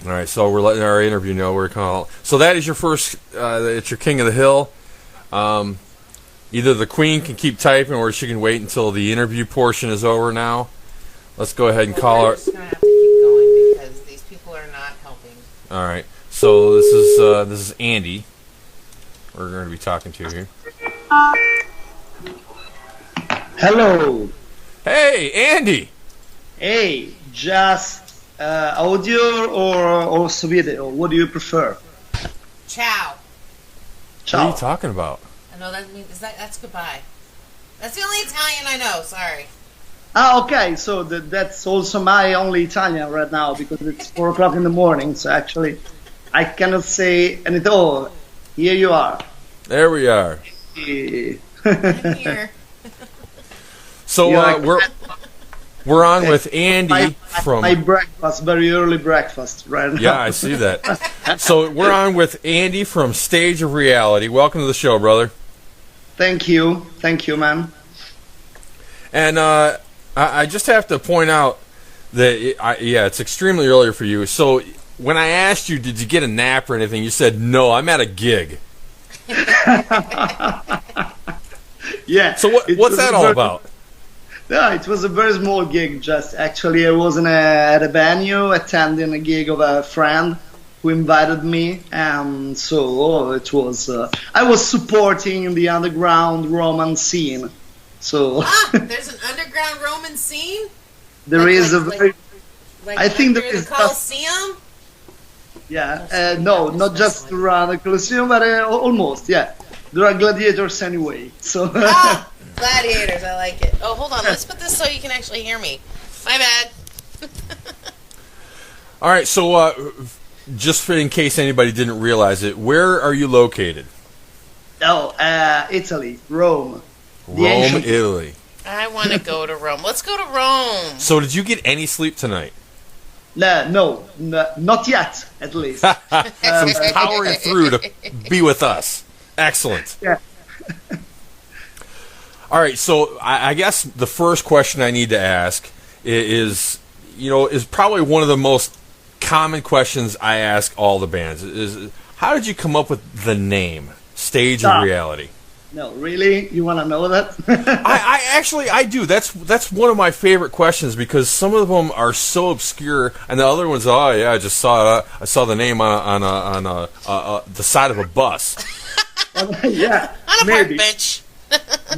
All right, so we're letting our interview know we're calling. So that is your first. It's your King of the Hill. Either the Queen can keep typing, or she can wait until the interview portion is over. Now, let's go ahead and call her. We're just gonna have to keep going because these people are not helping. All right. So this is Andy. We're going to be talking to here. Hello. Hey, Andy. Hey, just audio or also video? What do you prefer? Ciao. What are you talking about? I know that means that's goodbye. That's the only Italian I know. Sorry. Okay. So that's also my only Italian right now because it's 4 o'clock in the morning. So actually, I cannot say anything. Oh, here you are. There we are. I'm here. So we're on with Andy from my breakfast, very early breakfast, right now. Yeah, I see that. So we're on with Andy from Stage of Reality. Welcome to the show, brother. Thank you, man. And I just have to point out that it's extremely early for you. So when I asked you, did you get a nap or anything, you said no. I'm at a gig. Yeah. So what's that all about? No, it was a very small gig. Just actually, I was at a venue attending a gig of a friend who invited me, and so it was. I was supporting the underground Roman scene. So there's an underground Roman scene. There is a very. I think there is the Colosseum. Yeah, no, not just around the Colosseum, but almost. Yeah, there are gladiators anyway. So. Gladiators, I like it. Oh, hold on. Let's put this so you can actually hear me. My bad. All right, so just in case anybody didn't realize it, where are you located? Oh, Italy, Rome. Rome, Italy. I want to go to Rome. Let's go to Rome. So did you get any sleep tonight? No, not yet, at least. So he's powering through to be with us. Excellent. Yeah. All right, so I guess the first question I need to ask is probably one of the most common questions I ask all the bands. Is how did you come up with the name Stage of Reality? No, really? You want to know that? I do. That's one of my favorite questions because some of them are so obscure, and the other ones, oh yeah, I just saw it. I saw the name on the side of a bus. Yeah, on a park bench.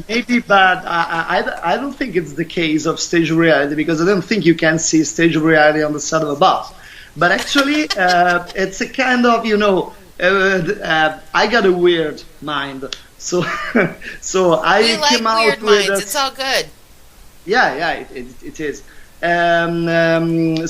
Maybe, but I don't think it's the case of Stage of Reality because I don't think you can see Stage of Reality on the side of a bus. But actually, it's a kind of, I got a weird mind. So I came out weird with minds. It's all good. Yeah, it is.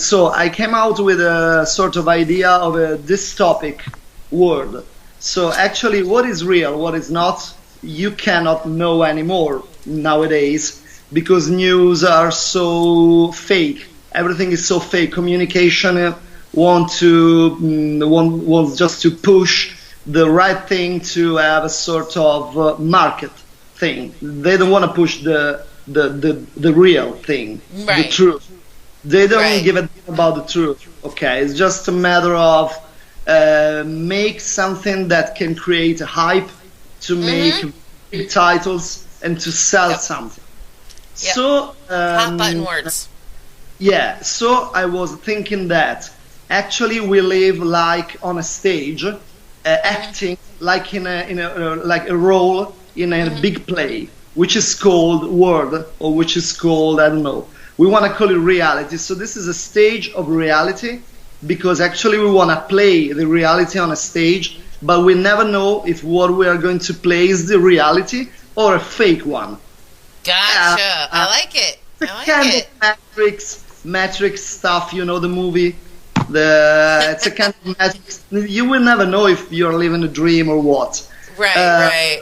So I came out with a sort of idea of a dystopic world. So actually, what is real, what is not, you cannot know anymore nowadays because news are so fake. Everything is so fake. Communication wants just to push the right thing to have a sort of market thing. They don't want to push the real thing, right. The truth. They don't give a damn about the truth. Okay, it's just a matter of make something that can create a hype to make big titles and to sell something. Yep. So hot button words. Yeah. So I was thinking that actually we live like on a stage, acting like in a like a role in a big play, which is called world or which is called I don't know. We want to call it reality. So this is a stage of reality because actually we want to play the reality on a stage. But we never know if what we are going to play is the reality or a fake one. Gotcha. I like it. Of Matrix stuff, the movie. It's a kind of Matrix. You will never know if you're living a dream or what. Right.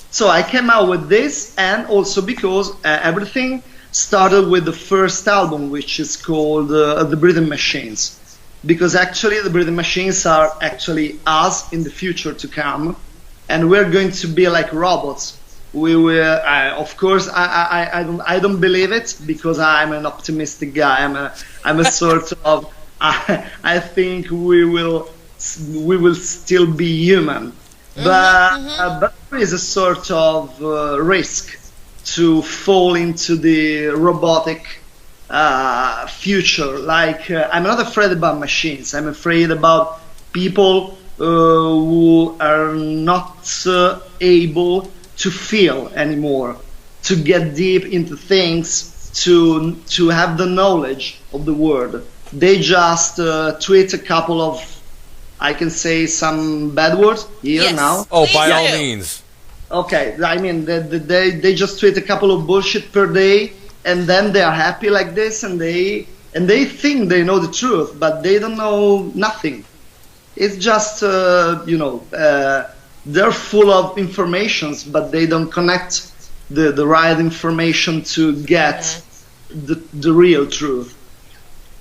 So I came out with this, and also because everything started with the first album, which is called The Breathing Machines. Because actually the breathing machines are actually us in the future to come, and we're going to be like robots. We will, of course, I don't believe it because I'm an optimistic guy. I'm a sort of I think we will still be human. But there is a sort of risk to fall into the robotic future. Like I'm not afraid about machines. I'm afraid about people who are not able to feel anymore, to get deep into things, to have the knowledge of the world. They just tweet a couple of, I can say some bad words here Yes. now. Oh, Please by do. all means. Okay, I mean they just tweet a couple of bullshit per day, and then they are happy like this, and they think they know the truth, but they don't know nothing. It's just they're full of informations, but they don't connect the right information to get the real truth.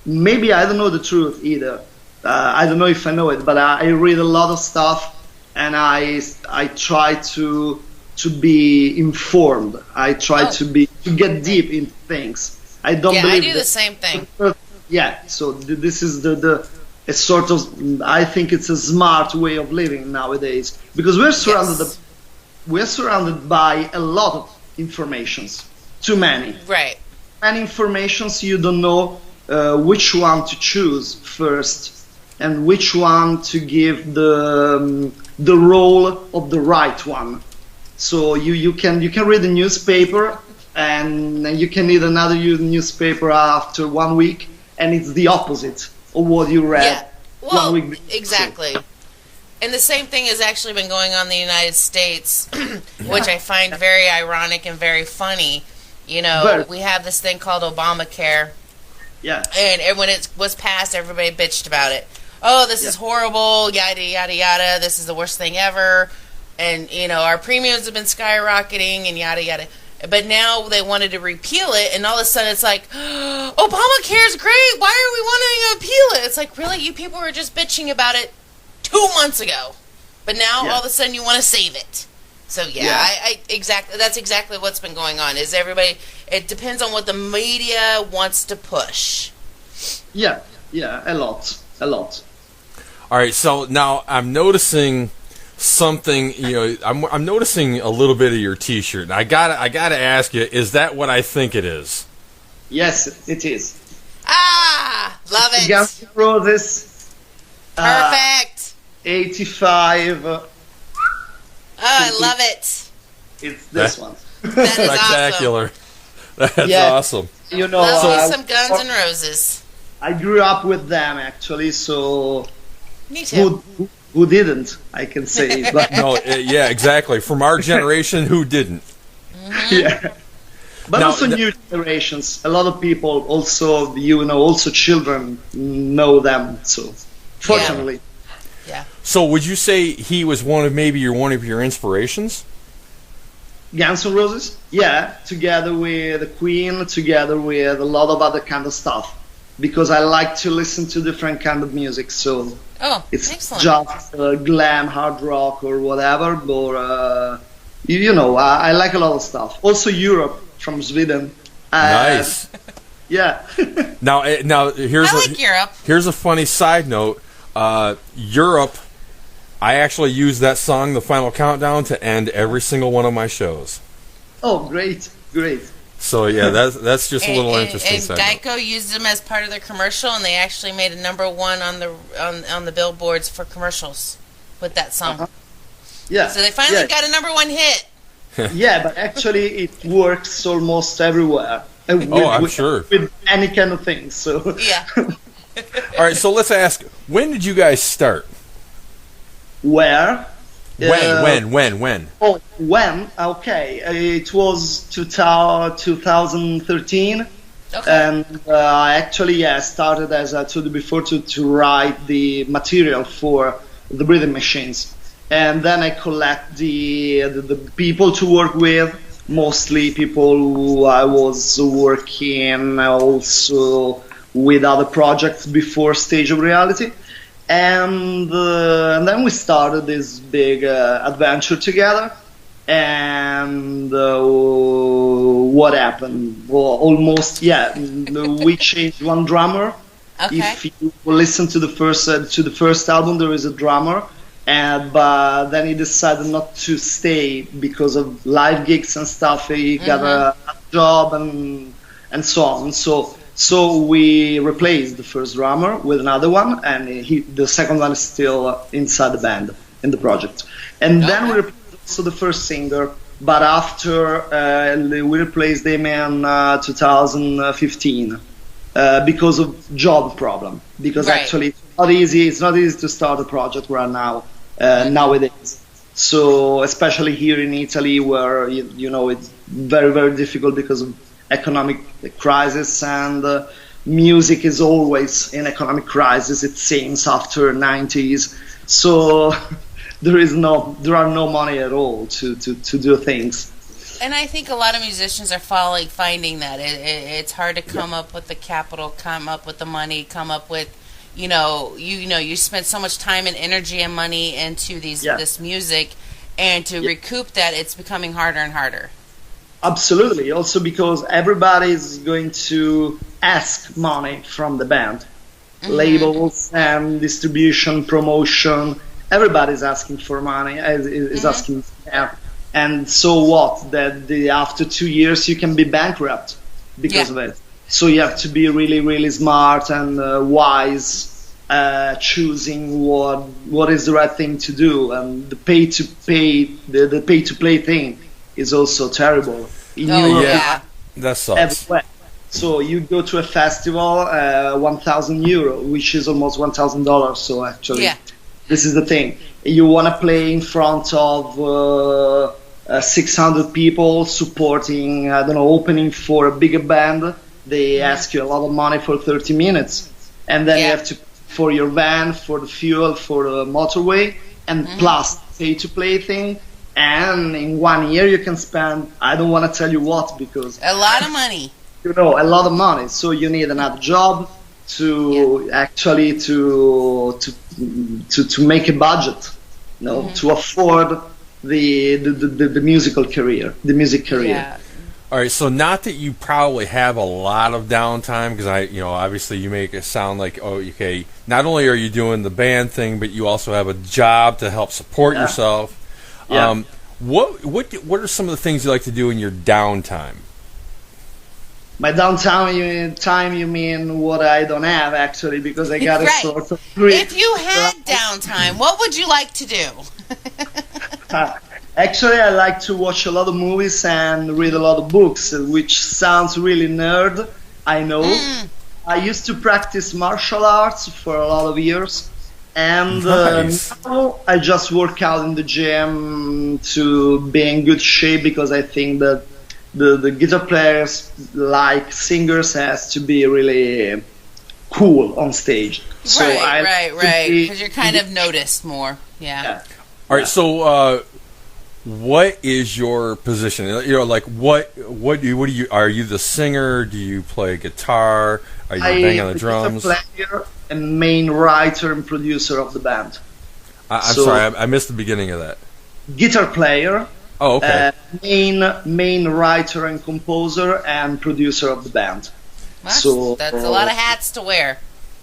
Maybe I don't know the truth either. I don't know if I know it, but I read a lot of stuff, and I try to be informed. I try to get deep into things. I don't Yeah, believe I do the same thing. Yeah, so this is the a sort of, I think it's a smart way of living nowadays, because we're surrounded by a lot of informations, too many. Right. Many informations, you don't know which one to choose first, and which one to give the role of the right one. So you can read a newspaper, and you can read another newspaper after 1 week, and it's the opposite of what you read. Yeah. Well, 1 week before. exactly. And the same thing has actually been going on in the United States, which I find very ironic and very funny. You know, Very. we have this thing called Obamacare, Yeah. and when it was passed, everybody bitched about it. Oh, this is horrible, yada, yada, yada, this is the worst thing ever, and, you know, our premiums have been skyrocketing, and yada, yada. But now they wanted to repeal it, and all of a sudden it's like, Obamacare is great, why are we wanting to appeal it? It's like, really? You people were just bitching about it 2 months ago, but now all of a sudden you want to save it. So I exactly, that's exactly what's been going on. Is everybody? It depends on what the media wants to push. Yeah, a lot. All right, so now I'm noticing something. You know, I'm noticing a little bit of your T-shirt, and I gotta ask you: is that what I think it is? Yes, it is. Love it. Guns N' Roses. Perfect. 85. Oh, I love it. It's this one. That is Spectacular. That's Yeah. awesome. You know, Love me some Guns N' Roses. I grew up with them actually, so Me too. who didn't? I can say, but No, yeah, exactly. From our generation, who didn't? yeah. But Now, also new generations. A lot of people also, also children know them. So, fortunately, Yeah. So, would you say he was one of your inspirations? Guns N' Roses, yeah, together with Queen, together with a lot of other kind of stuff. Because I like to listen to different kind of music, so Oh, it's excellent. just glam, hard rock, or whatever. But I like a lot of stuff. Also, Europe from Sweden. Nice. Yeah. Now here's I like Europe. Here's a funny side note. Europe. I actually use that song, "The Final Countdown," to end every single one of my shows. Oh, great. So yeah, that's just a little interesting And side note. Geico used them as part of their commercial, and they actually made a #1 on the billboards for commercials with that song. Yeah. So they finally got a #1 hit. Yeah, but actually it works almost everywhere. I'm sure. With any kind of thing. So. Yeah. All right, so let's ask: when did you guys start? Where? When? Oh, when? Okay, it was 2013, Okay. and I actually started, as I told you before, to write the material for the breathing machines, and then I collect the people to work with, mostly people who I was working also with other projects before Stage of Reality. And then we started this big adventure together. And what happened? Well, almost, we changed one drummer. Okay. If you listen to the first album, there is a drummer, but then he decided not to stay because of live gigs and stuff. He got a job and so on. So we replaced the first drummer with another one, and the second one is still inside the band in the project. And then we replaced also the first singer, but after we replaced him in 2015 because of job problem. Because actually it's not easy to start a project right now nowadays. So especially here in Italy, where it's very, very difficult because of economic crisis, and music is always in economic crisis, it seems, after 90s. So there are no money at all to do things. And I think a lot of musicians are finding that it's hard to come up with the capital, come up with the money, come up with you spend so much time and energy and money into this music, and to recoup that, it's becoming harder and harder. Absolutely. Also because everybody is going to ask money from the band. Labels and distribution, promotion, everybody's asking for money, is asking. And so what? That after 2 years you can be bankrupt because of it. So you have to be really, really smart and wise, choosing what is the right thing to do. And the pay to play thing is also terrible. That sucks. Everywhere. So you go to a festival, €1,000, which is almost $1,000. So actually, this is the thing. You want to play in front of 600 people supporting, opening for a bigger band. They ask you a lot of money for 30 minutes. And then you have to, for your van, for the fuel, for the motorway, and plus pay to play thing. And in 1 year you can spend, I don't want to tell you what, because a lot of money. A lot of money. So you need another job to actually to make a budget, to afford the musical career, the music career. Yeah. All right, so not that you probably have a lot of downtime, because obviously you make it sound like, not only are you doing the band thing, but you also have a job to help support yourself. Yeah. What are some of the things you like to do in your downtime? My downtime, you mean what I don't have, actually, because I got a sort of grip. If you had downtime, what would you like to do? Actually, I like to watch a lot of movies and read a lot of books, which sounds really nerd, I know. I used to practice martial arts for a lot of years, and now I just work out in the gym to be in good shape, because I think that the guitar players, like singers, has to be really cool on stage. Right, because you're kind of noticed more. Yeah. All right, so what is your position? What do you? Are you the singer? Do you play guitar? Are you banging on the drums? I'm a player and main writer and producer of the band. I'm sorry, I missed the beginning of that. Guitar player. Oh, okay. Main writer and composer and producer of the band. That's a lot of hats to wear.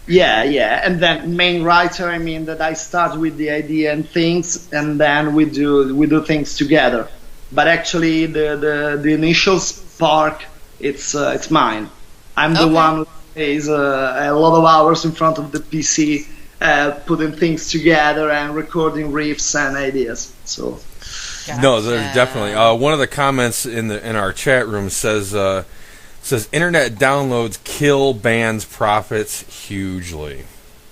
Yeah, and then main writer, I mean that I start with the idea and things, and then we do things together. But actually, the initial spark, it's mine. I'm the one who stays a lot of hours in front of the PC, putting things together and recording riffs and ideas. So. Gotcha. No, there's definitely one of the comments in our chat room says internet downloads kill bands' profits hugely.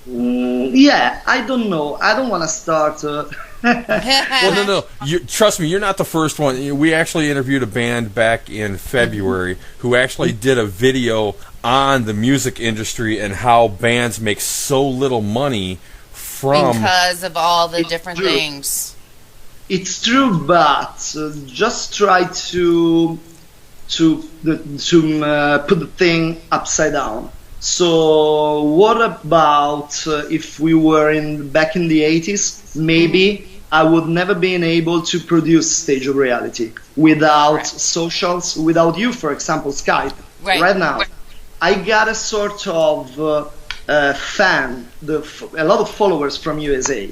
Yeah, I don't know. I don't want to start. Well, no. Trust me, you're not the first one. We actually interviewed a band back in February who actually did a video on the music industry and how bands make so little money because of all the different things. It's true, but just try to put the thing upside down. So what about if we were back in the 80s? Maybe I would never been able to produce Stage of Reality without socials, without you, for example, Skype. Right now, I got a sort of a lot of followers from USA,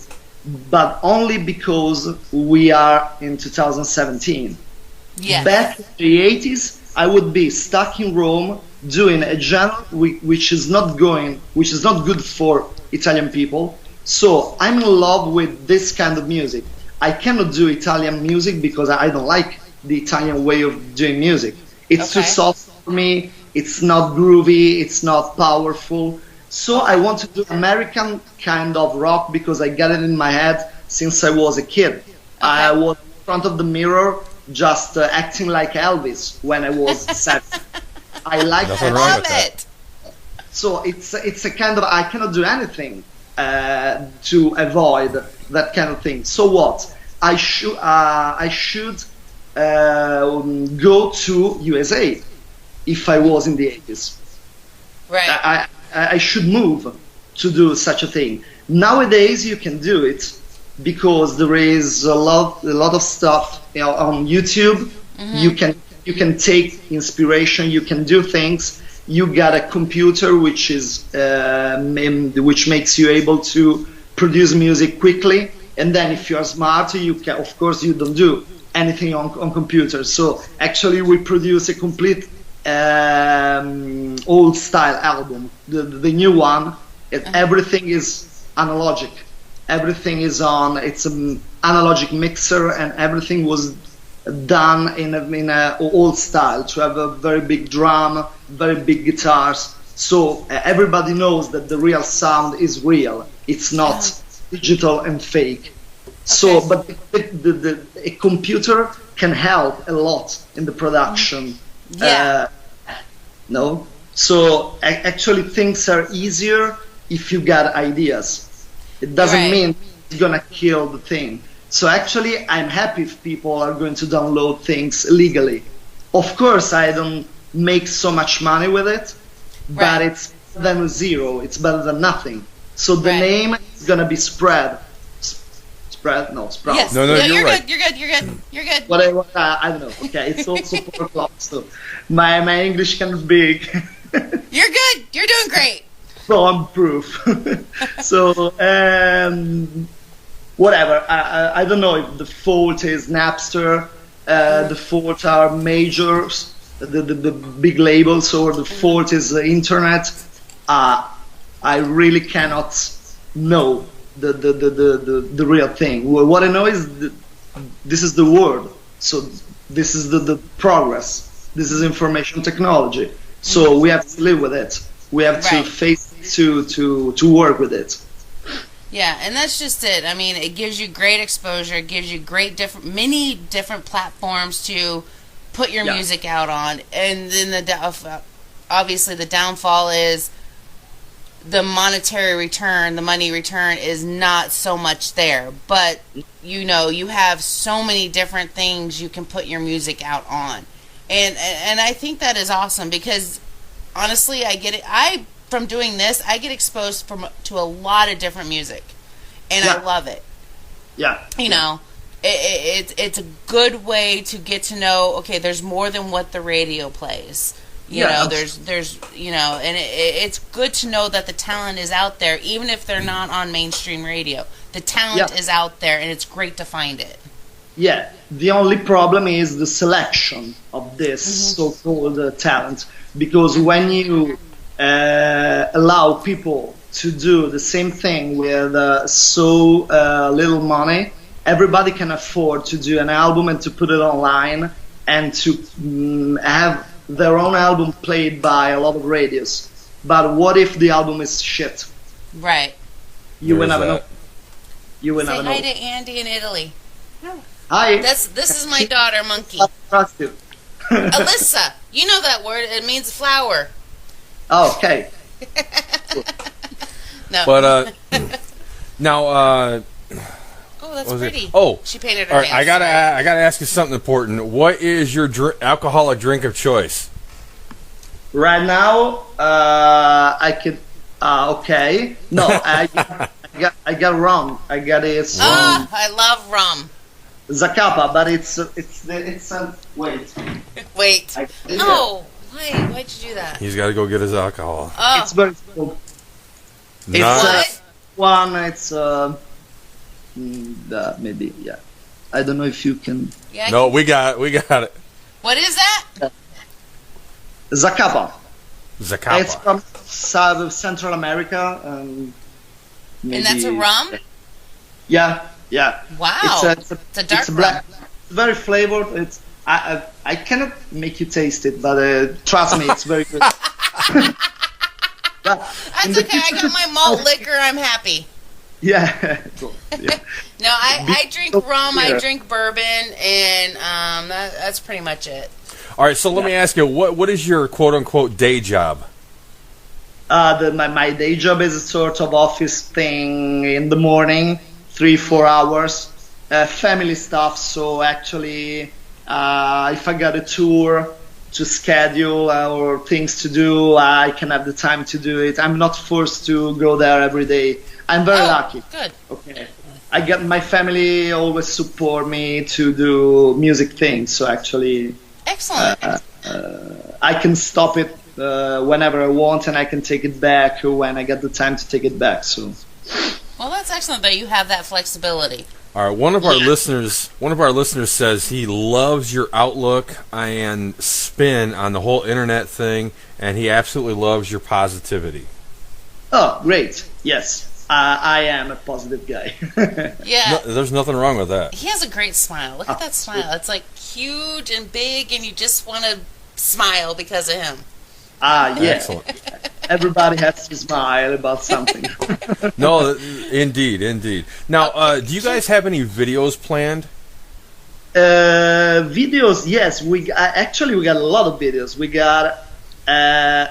but only because we are in 2017. Yes. Back in the 80s, I would be stuck in Rome doing a genre which is not good for Italian people. So I'm in love with this kind of music. I cannot do Italian music because I don't like the Italian way of doing music. It's too soft for me. It's not groovy. It's not powerful. So I want to do American kind of rock because I got it in my head since I was a kid. I was in front of the mirror just acting like Elvis when I was 7. I like Nothing that. wrong Love with that. it. So it's a kind of, I cannot do anything to avoid that kind of thing. So what? I should go to USA if I was in the 80s. Right. I should move to do such a thing. Nowadays you can do it because there is a lot of stuff, you know, on YouTube. You can take inspiration. You can do things. You got a computer which makes you able to produce music quickly. And then if you are smart, you can, of course, you don't do anything on computers. So actually, we produce a complete old style album. The new one, everything is analogic. Everything is on. It's an analogic mixer, and everything was done in a old style to have a very big drum, very big guitars. So everybody knows that the real sound is real. It's not digital and fake. So, but a computer can help a lot in the production. Yeah. No. So actually, things are easier if you got ideas. It doesn't mean it's gonna kill the thing. So actually, I'm happy if people are going to download things legally. Of course, I don't make so much money with it, but it's better than zero. It's better than nothing. So the name is gonna be spread. No, sprout. Yes. No, you're right. You're good. Whatever. I don't know. Okay, it's also 4 o'clock, so my English kind of big. You're good. You're doing great. So I'm proof. So whatever. I don't know if the fault is Napster, the fault are majors, the big labels, or the fault is the internet. I really cannot know the real thing. What I know is this is the world. So this is the progress. This is information technology. So we have to live with it. We have to face it, to work with it. Yeah, and that's just it. I mean, it gives you great exposure. It gives you many different platforms to put your music out on. And then obviously the downfall is the monetary return, the money return is not so much there. But, you know, you have so many different things you can put your music out on. And I think that is awesome because, honestly, I get it. From doing this, I get exposed to a lot of different music. And I love it. Yeah. You know, it's a good way to get to know, okay, there's more than what the radio plays. You know, there's you know, and it's good to know that the talent is out there, even if they're not on mainstream radio. The talent is out there, and it's great to find it. Yeah, the only problem is the selection of this so-called talent, because when you allow people to do the same thing with so little money, everybody can afford to do an album and to put it online and to have their own album played by a lot of radios. But what if the album is shit? Right. You will never know. You will Say never hi know. to Andy and Italy. Hi. This is my daughter, Monkey. Trust you. Alyssa. You know that word. It means flower. Oh, okay. No. But now, oh, that's what was it? pretty. Oh, She painted her all right. nails. I gotta ask you something important. What is your alcoholic drink of choice? Right now, I could. Okay. No, I got rum. I got it. Oh, I love rum. Zacapa, but it's wait. Wait. No. Why'd you do that? He's got to go get his alcohol. Oh. It's very cold. Nice. It's maybe, yeah. I don't know if you can. Yeah, No, we got it. what is that? Zacapa. Zacapa. It's from South of Central America. Maybe, And that's a rum? Yeah. Wow. It's a dark it's a black, very flavored. It's I cannot make you taste it, but trust me, it's very good. That's okay. I got my malt liquor. I'm happy. Yeah. Cool. Yeah. No, I drink rum. I drink bourbon, and that's pretty much it. All right, so let me ask you, what is your quote-unquote day job? My day job is a sort of office thing in the morning, 3-4 hours, family stuff. So actually, if I got a tour to schedule or things to do, I can have the time to do it. I'm not forced to go there every day. I'm very lucky. Good. Okay. I get my family always support me to do music things. So actually, Excellent. I can stop it whenever I want, and I can take it back when I get the time to take it back. So, Well, that's excellent that you have that flexibility. All right, one of our listeners says he loves your outlook and spin on the whole internet thing, and he absolutely loves your positivity. oh, great! Yes, I am a positive guy. Yeah. There's nothing wrong with that. He has a great smile. Look at that smile. It's like huge and big, and you just want to smile because of him. Yeah. Excellent. Everybody has to smile about something. No, indeed. Now, do you guys have any videos planned? Videos, yes. We got a lot of videos. We got 9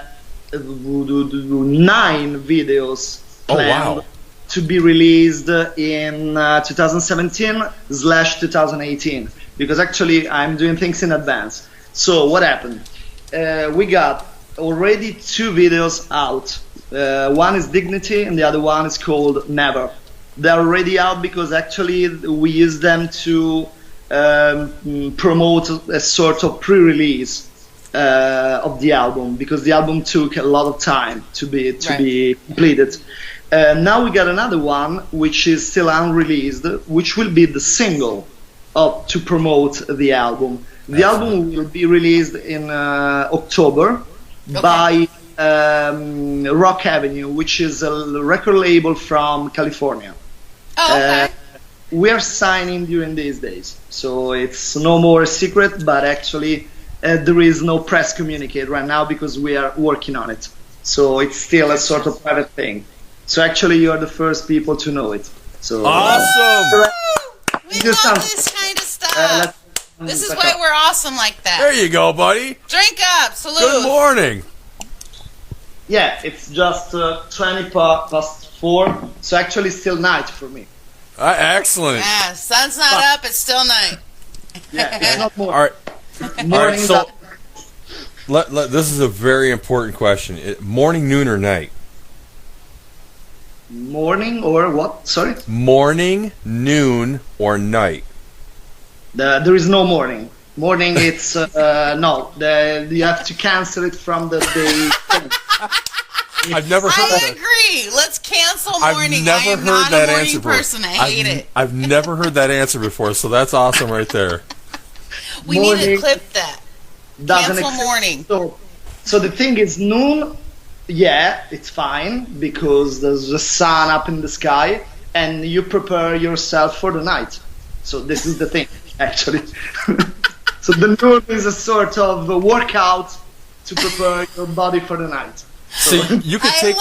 videos planned to be released in 2017/2018. Because actually, I'm doing things in advance. So what happened? We got already 2 videos out. One is Dignity and the other one is called Never. They're already out because actually we use them to promote a sort of pre-release of the album, because the album took a lot of time to be completed. Now we got another one which is still unreleased, which will be the single to promote the album. The album will be released in October by Rock Avenue, which is a record label from California. Oh, okay. We are signing during these days, so it's no more a secret, but actually there is no press communicate right now because we are working on it. So it's still a sort of private thing. So actually you are the first people to know it. So awesome! We love this kind of stuff. This is why we're awesome like that. There you go, buddy. Drink up. Salute. Good morning. Yeah, it's just 20 past 4, so actually still night for me. Excellent. Yeah, sun's not up, it's still night. Yeah, it's not more. All right. Morning. So this is a very important question. Morning, noon, or night? Morning or what? Sorry? Morning, noon, or night? There is no morning. Morning, it's no. You have to cancel it from the day. I've never heard I agree. Let's cancel morning. I've never I am heard not that a morning answer person. I hate it. I've never heard that answer before, so that's awesome right there. We need to clip that. Doesn't Cancel exist. morning. So the thing is, noon, yeah, it's fine because there's the sun up in the sky and you prepare yourself for the night. So this is the thing, actually. So the noon is a sort of a workout to prepare your body for the night. So you could take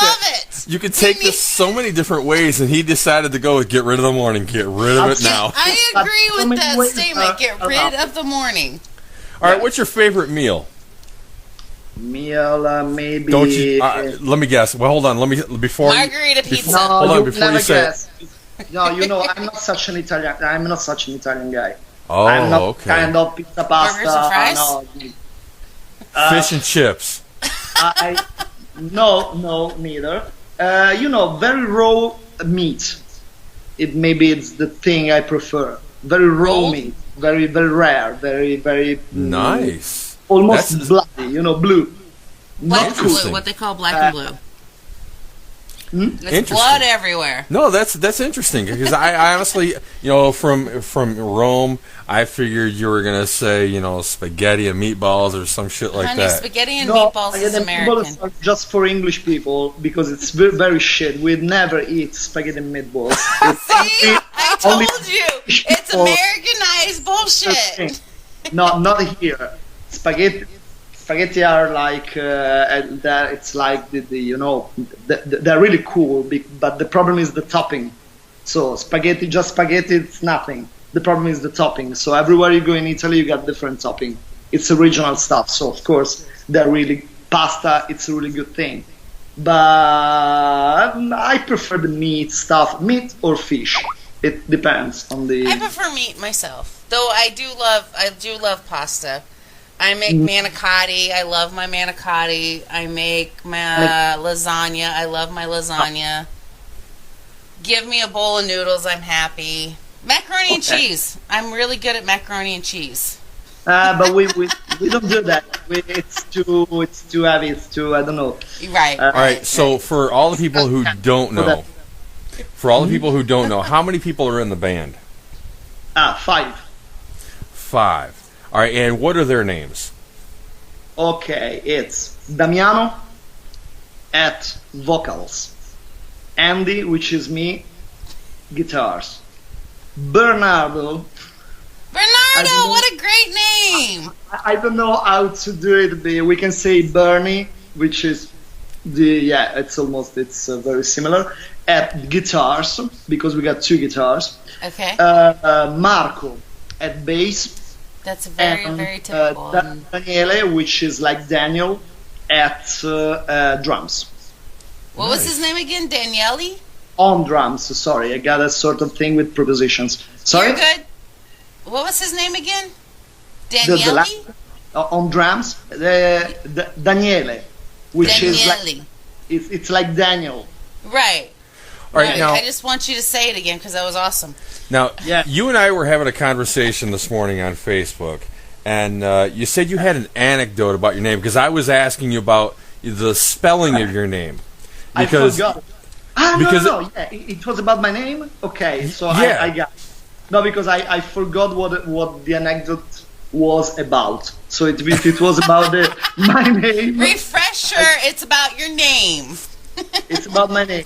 You could take this so many different ways, and he decided to go with get rid of the morning, get rid of it now. I agree with that statement. Get rid of the morning. All right, what's your favorite meal? Maybe. Don't you? Let me guess. Well, hold on. Margarita pizza. Hold on before you say guess. No, I'm not such an Italian. I'm not such an Italian guy. Oh, I'm not okay. kind of pizza pasta. Burgers and fries? No. Fish and chips. No, neither. Very raw meat. Maybe it's the thing I prefer. Very raw meat. Very, very rare. Very, very nice. Almost bloody. Blue. Black and blue. What they call black and blue. There's blood everywhere. No, that's interesting because I honestly, from Rome, I figured you were gonna say, spaghetti and meatballs or some shit like Honey, that. spaghetti and meatballs is American. Meatballs are just for English people because it's very, very shit. We'd never eat spaghetti and meatballs. See, I told you, it's Americanized bullshit. No, not here. Spaghetti are like it's like they're really cool, but the problem is the topping. So spaghetti, it's nothing. The problem is the topping. So everywhere you go in Italy, you got different topping. It's original stuff. So of course they're really pasta. It's a really good thing. But I prefer the meat or fish. It depends on the. I prefer meat myself, though. I do love pasta. I make manicotti. I love my manicotti. I make my lasagna. I love my lasagna. Give me a bowl of noodles. I'm happy. Macaroni and cheese. I'm really good at macaroni and cheese. But we don't do that. It's too heavy. It's too, I don't know. Right. All right. So for all the people who don't know, how many people are in the band? 5. 5. All right, and what are their names? Okay, it's Damiano at vocals, Andy, which is me, guitars, Bernardo. What a great name! I don't know how to do it. We can say Bernie, which is it's very similar. At guitars, because we got 2 guitars. Okay. Marco at bass. That's very typical. Daniele, which is like Daniel, at drums. What was his name again? Daniele? On drums, sorry. I got a sort of thing with prepositions. Sorry? You're good. What was his name again? Daniele? On drums, Daniele, which is like... It's like Daniel. Right. All right, now, I just want you to say it again because that was awesome. Now, you and I were having a conversation this morning on Facebook, and you said you had an anecdote about your name because I was asking you about the spelling of your name. Because, I forgot. No. Yeah, it was about my name? Okay, so I got it. No, because I forgot what the anecdote was about. So it was about my name. Refresher, it's about your name. It's about my name.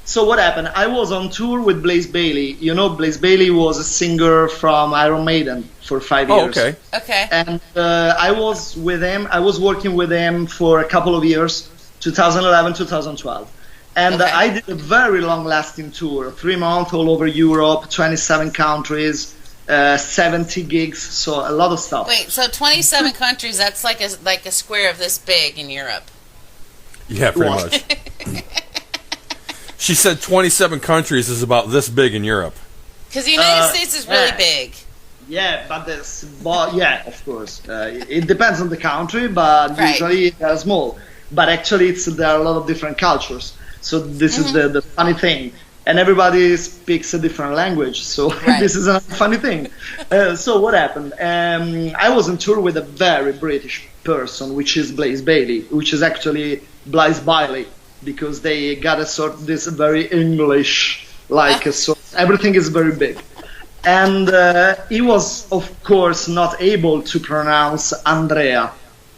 So what happened? I was on tour with Blaze Bayley. Blaze Bayley was a singer from Iron Maiden for 5 years. Oh, okay. Okay. And I was with him. I was working with him for a couple of years, 2011, 2012. And I did a very long-lasting tour, 3 months all over Europe, 27 countries, 70 gigs, so a lot of stuff. Wait, so 27 countries, that's like a square of this big in Europe. Yeah, pretty much. She said 27 countries is about this big in Europe. Because the United States is really big. Yeah, but of course. It depends on the country, but usually they're small. But actually, there are a lot of different cultures. So this is the funny thing. And everybody speaks a different language, so this is a funny thing. So what happened? I was on tour with a very British person, which is Blaze Bayley, which is actually Blaze Bailey, because they got this very English, everything is very big. And he was, of course, not able to pronounce Andrea.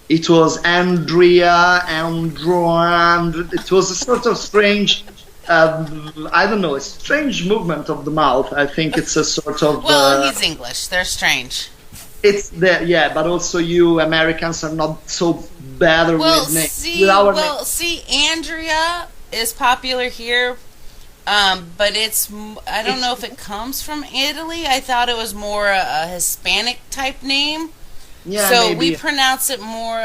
It was Andrea, it was a sort of strange... I don't know, a strange movement of the mouth. I think it's a sort of... Well, he's English. They're strange. It's there, yeah, but also you Americans are not so bad with names. See, Andrea is popular here, but I don't know if it comes from Italy. I thought it was more a Hispanic type name. Yeah, so maybe. we pronounce it more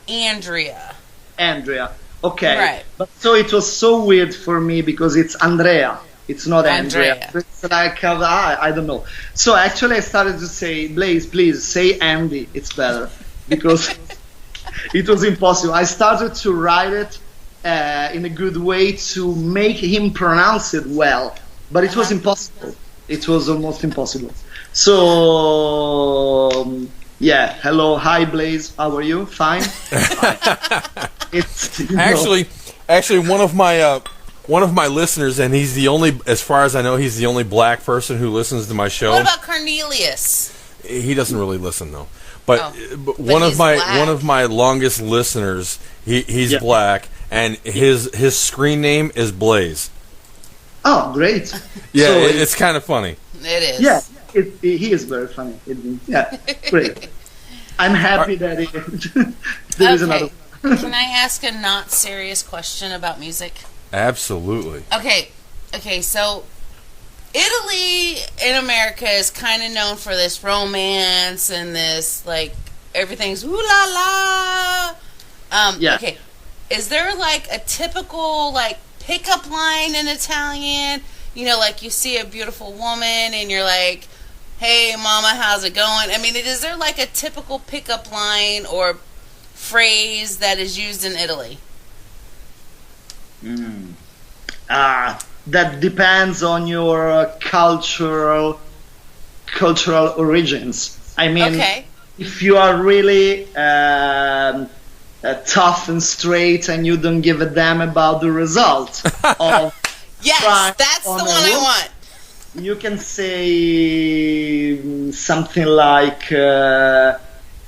Andrea. Andrea. Okay. Right. But so it was so weird for me because it's Andrea. It's not Andrea. It's like, I don't know. So actually I started to say, Blaze, please say Andy. It's better. Because it was impossible. I started to write it in a good way to make him pronounce it well. But it was impossible. It was almost impossible. So, hello, hi Blaze. How are you? Fine? Actually, one of my one of my listeners, and he's the only, as far as I know, he's the only black person who listens to my show. What about Cornelius? He doesn't really listen though. But, but But he's black. one of my longest listeners, he's black, and his screen name is Blaze. Oh, great. Yeah, So it's kind of funny. It is. Yeah, he is very funny. Yeah, great. I'm happy that there is another. Can I ask a not serious question about music? Absolutely. Okay, so Italy in America is kind of known for this romance and this, like, everything's ooh la la. Yeah. Okay, is there, like, a typical, like, pickup line in Italian? You know, like, you see a beautiful woman and you're like, hey, mama, how's it going? I mean, is there, like, a typical pickup line or phrase that is used in Italy? That depends on your cultural origins. I mean, Okay. if you are really tough and straight and you don't give a damn about the result of Yes, trying that's the on one a I rope, want. you can say something like you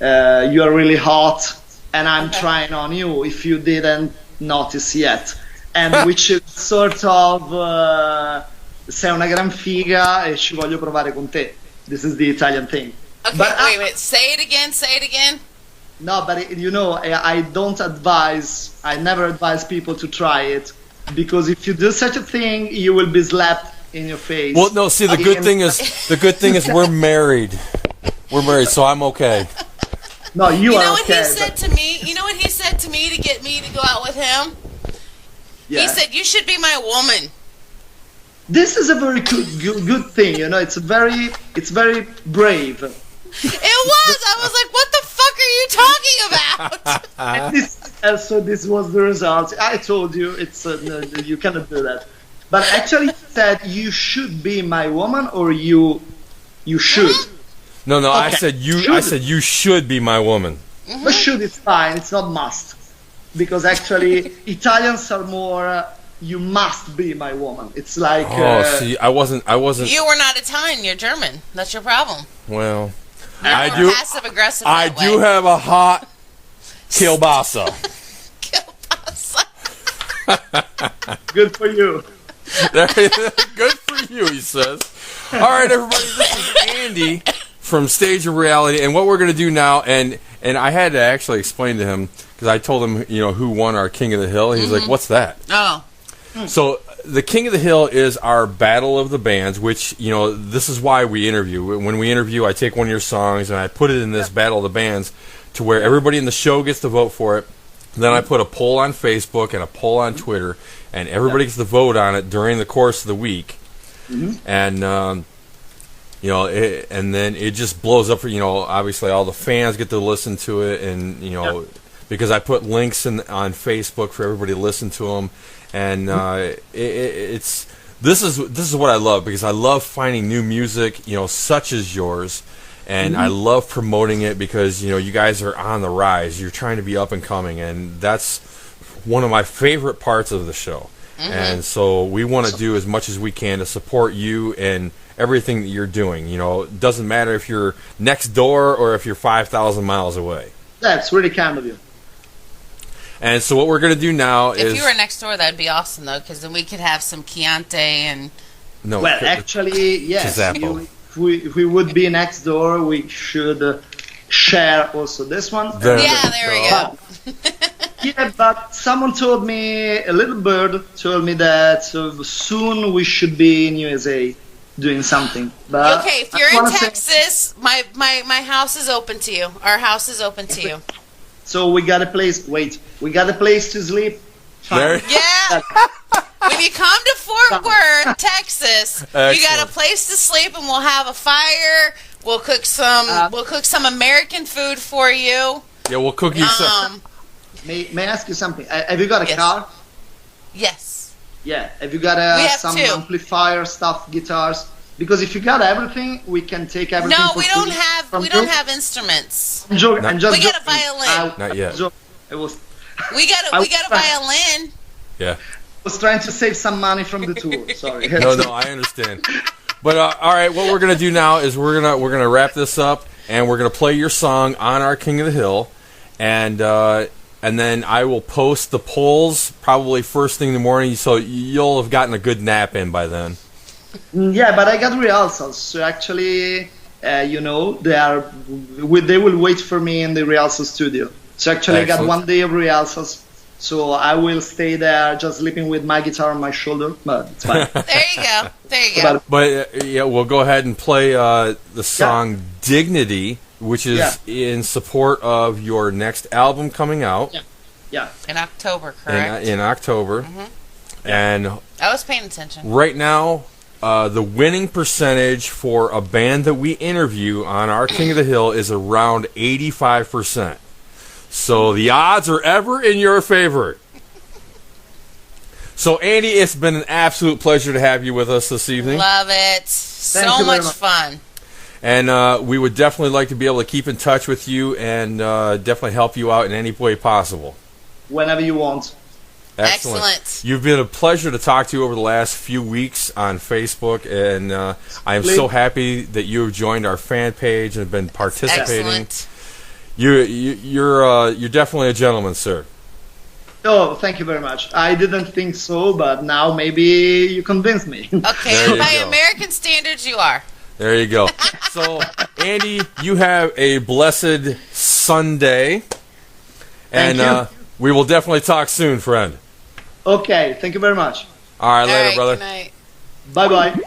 are really hot and I'm trying on you if you didn't notice yet, and which is sort of sei una gran figa e ci voglio provare con te. This is the Italian thing. Okay, But wait. Say it again. No, but I don't advise. I never advise people to try it, because if you do such a thing, you will be slapped in your face. Well, no. See, the good thing is we're married. We're married, so I'm okay. No, you You are know what okay. he said to me? You know what he said to me to get me to go out with him? Yeah. He said, "You should be my woman." This is a very good thing. You know, it's very brave. It was. I was like, "What the fuck are you talking about?" This was the result. I told you it's no, you cannot do that. But actually, he said you should be my woman, or you should. No, I Okay. said you. Should. I said you should be my woman. But should is fine. It's not must, because actually Italians are more. You must be my woman. It's like. See, I wasn't. You were not Italian. You're German. That's your problem. Well, You're I more do. passive aggressive. I do have a hot kielbasa. Good for you. Good for you, he says. All right, everybody, this is Andy from Stage of Reality, and what we're going to do now, and I had to actually explain to him, because I told him, who won our King of the Hill. He's like, what's that? Oh. So the King of the Hill is our battle of the bands, which, this is why we interview. When we interview, I take one of your songs, and I put it in this battle of the bands to where everybody in the show gets to vote for it. Then I put a poll on Facebook and a poll on Twitter, and everybody gets to vote on it during the course of the week. And and then it just blows up for obviously all the fans get to listen to it, and because I put links on Facebook for everybody to listen to them, and this is what I love, because I love finding new music such as yours. And I love promoting it because, you guys are on the rise. You're trying to be up and coming, and that's one of my favorite parts of the show. And so we want to do as much as we can to support you and everything that you're doing. It doesn't matter if you're next door or if you're 5,000 miles away. That's really kind of you. And so what we're going to do now is... If you were next door, that'd be awesome, though, because then we could have some Chianti and... No, well, actually, yes. If we would be next door, we should share also this one. There we go. But someone told me, a little bird told me that soon we should be in USA doing something. But okay, if you're in Texas, my house is open to you. Our house is open to you. So we got a place. Wait, we got a place to sleep. There. Yeah. When you come to Fort Worth, Texas, you got a place to sleep, and we'll have a fire. We'll cook some American food for you. Yeah, we'll cook you some. May I ask you something? Have you got a car? Yes. Yeah. Have you got some amplifier stuff, guitars? Because if you got everything, we can take everything. No, we don't have instruments. I'm joking. We got a violin. Not yet. We got a violin. Yeah. was trying to save some money from the tour. Sorry. No, I understand. But all right, what we're gonna do now is we're gonna wrap this up, and we're gonna play your song "On Our King of the Hill," and then I will post the polls probably first thing in the morning, so you'll have gotten a good nap in by then. Yeah, but I got rehearsals. So actually, they will wait for me in the rehearsal studio. So actually, Excellent. I got 1 day of rehearsals. So I will stay there, just sleeping with my guitar on my shoulder. But it's fine. There you go. But yeah, we'll go ahead and play the song "Dignity," which is in support of your next album coming out. Yeah. In October, correct? In October. And I was paying attention. right now, the winning percentage for a band that we interview on Our King of the Hill is around 85%. So the odds are ever in your favor. So, Andy, it's been an absolute pleasure to have you with us this evening. Love it. Thank So you very much much. fun. And we would definitely like to be able to keep in touch with you and definitely help you out in any way possible. Whenever you want. Excellent. You've been a pleasure to talk to you over the last few weeks on Facebook, and I am so happy that you have joined our fan page and have been participating. Excellent. You're definitely a gentleman, sir. Oh, thank you very much. I didn't think so, but now maybe you convinced me. Okay, There you by go. American standards, you are. There you go. So, Andy, you have a blessed Sunday, and Thank we will definitely talk soon, friend. Okay, thank you very much. All right, All later, right, brother. good night. Bye-bye.